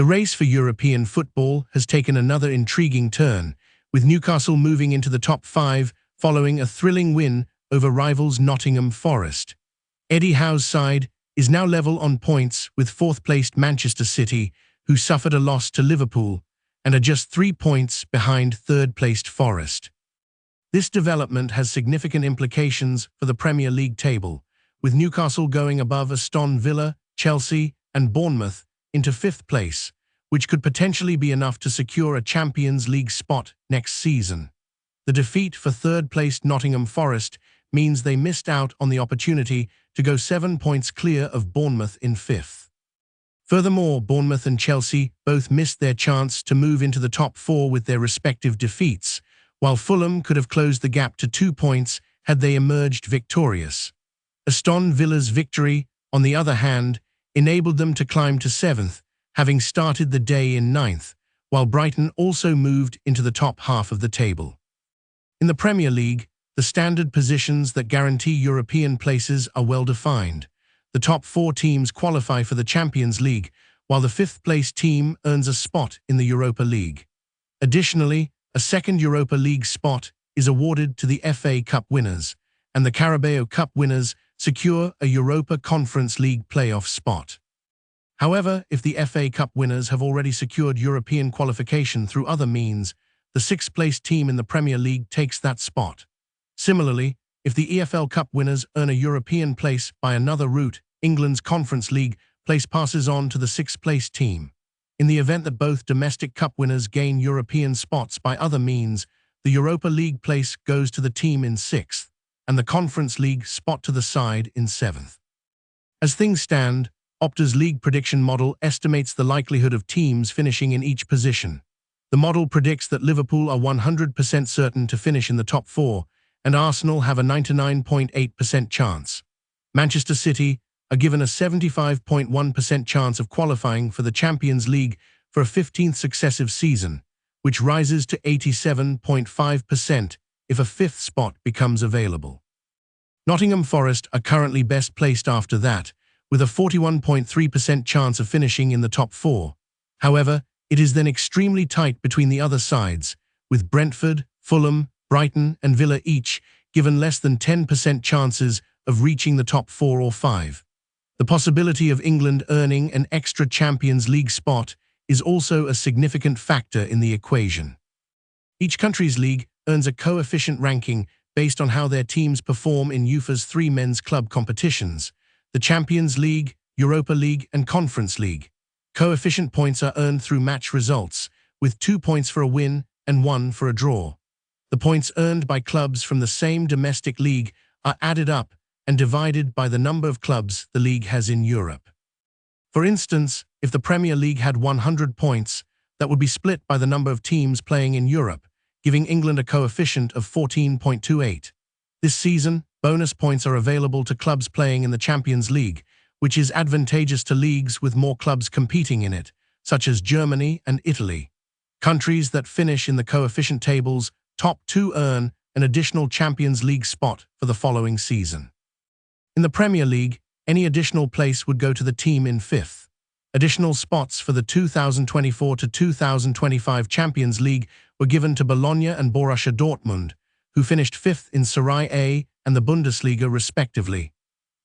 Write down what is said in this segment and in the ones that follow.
The race for European football has taken another intriguing turn, with Newcastle moving into the top 5 following a thrilling win over rivals Nottingham Forest. Eddie Howe's side is now level on points with fourth-placed Manchester City, who suffered a loss to Liverpool and are just 3 points behind third-placed Forest. This development has significant implications for the Premier League table, with Newcastle going above Aston Villa, Chelsea and Bournemouth into 5th place, which could potentially be enough to secure a Champions League spot next season. The defeat for third-placed Nottingham Forest means they missed out on the opportunity to go 7 points clear of Bournemouth in 5th. Furthermore, Bournemouth and Chelsea both missed their chance to move into the top 4 with their respective defeats, while Fulham could have closed the gap to 2 points had they emerged victorious. Aston Villa's victory, on the other hand, enabled them to climb to 7th, having started the day in 9th, while Brighton also moved into the top half of the table. In the Premier League, the standard positions that guarantee European places are well defined. The top 4 teams qualify for the Champions League, while the 5th-place team earns a spot in the Europa League. Additionally, a second Europa League spot is awarded to the FA Cup winners, and the Carabao Cup winners secure a Europa Conference League playoff spot. However, if the FA Cup winners have already secured European qualification through other means, the 6th-placed team in the Premier League takes that spot. Similarly, if the EFL Cup winners earn a European place by another route, England's Conference League place passes on to the 6th-placed team. In the event that both domestic cup winners gain European spots by other means, the Europa League place goes to the team in 6th, and the Conference League spot to the side in 7th. As things stand, Opta's league prediction model estimates the likelihood of teams finishing in each position. The model predicts that Liverpool are 100% certain to finish in the top 4, and Arsenal have a 99.8% chance. Manchester City are given a 75.1% chance of qualifying for the Champions League for a 15th successive season, which rises to 87.5% if a 5th spot becomes available. Nottingham Forest are currently best placed after that, with a 41.3% chance of finishing in the top 4. However, it is then extremely tight between the other sides, with Brentford, Fulham, Brighton and Villa each given less than 10% chances of reaching the top 4 or 5. The possibility of England earning an extra Champions League spot is also a significant factor in the equation. Each country's league earns a coefficient ranking based on how their teams perform in Uefa's 3 men's club competitions, the Champions League, Europa League and Conference League. Coefficient points are earned through match results, with 2 points for a win and 1 for a draw. The points earned by clubs from the same domestic league are added up and divided by the number of clubs the league has in Europe. For instance, if the Premier League had 100 points, that would be split by the number of teams playing in Europe, giving England a coefficient of 14.28. This season, bonus points are available to clubs playing in the Champions League, which is advantageous to leagues with more clubs competing in it, such as Germany and Italy. Countries that finish in the coefficient tables top 2 earn an additional Champions League spot for the following season. In the Premier League, any additional place would go to the team in 5th. Additional spots for the 2024 to 2025 Champions League were given to Bologna and Borussia Dortmund, who finished 5th in Serie A and the Bundesliga respectively.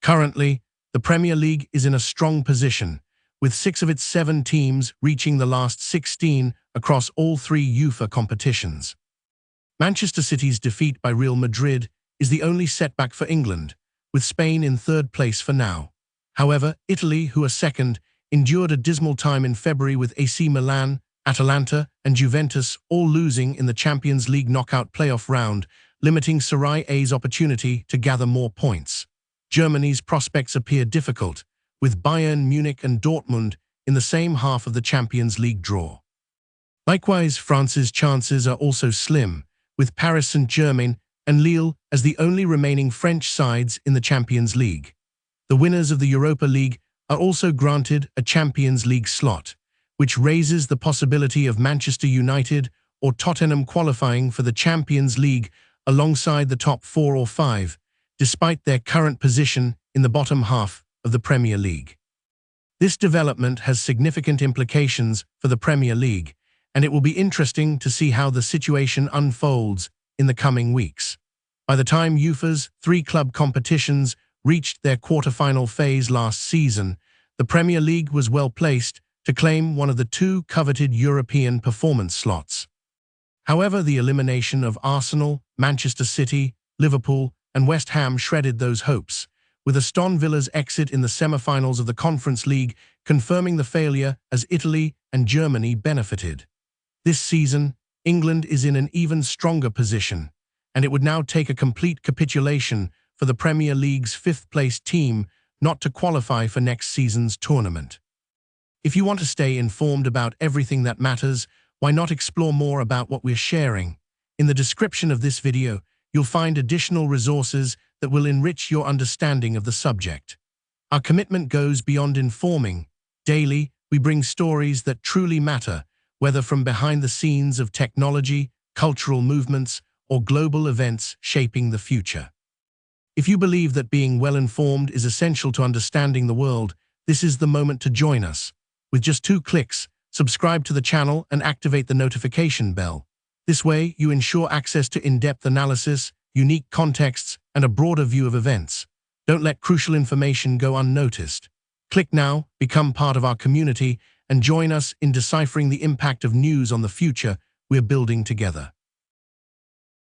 Currently, the Premier League is in a strong position, with 6 of its 7 teams reaching the last 16 across all 3 UEFA competitions. Manchester City's defeat by Real Madrid is the only setback for England, with Spain in 3rd place for now. However, Italy, who are 2nd, endured a dismal time in February with AC Milan, Atalanta and Juventus all losing in the Champions League knockout playoff round, limiting Serie A's opportunity to gather more points. Germany's prospects appear difficult, with Bayern Munich and Dortmund in the same half of the Champions League draw. Likewise, France's chances are also slim, with Paris Saint-Germain and Lille as the only remaining French sides in the Champions League. The winners of the Europa League are also granted a Champions League slot, which raises the possibility of Manchester United or Tottenham qualifying for the Champions League alongside the top 4 or 5, despite their current position in the bottom half of the Premier League. This development has significant implications for the Premier League, and it will be interesting to see how the situation unfolds in the coming weeks. By the time Uefa's three-club competitions reached their quarter-final phase last season, the Premier League was well placed to claim one of the two coveted European performance slots. However, the elimination of Arsenal, Manchester City, Liverpool, and West Ham shredded those hopes, with Aston Villa's exit in the semi-finals of the Conference League confirming the failure as Italy and Germany benefited. This season, England is in an even stronger position, and it would now take a complete capitulation for the Premier League's fifth-place team not to qualify for next season's tournament. If you want to stay informed about everything that matters, why not explore more about what we're sharing? In the description of this video, you'll find additional resources that will enrich your understanding of the subject. Our commitment goes beyond informing. Daily, we bring stories that truly matter, whether from behind the scenes of technology, cultural movements, or global events shaping the future. If you believe that being well-informed is essential to understanding the world, this is the moment to join us. With just 2 clicks, subscribe to the channel and activate the notification bell. This way, you ensure access to in-depth analysis, unique contexts, and a broader view of events. Don't let crucial information go unnoticed. Click now, become part of our community, and join us in deciphering the impact of news on the future we're building together.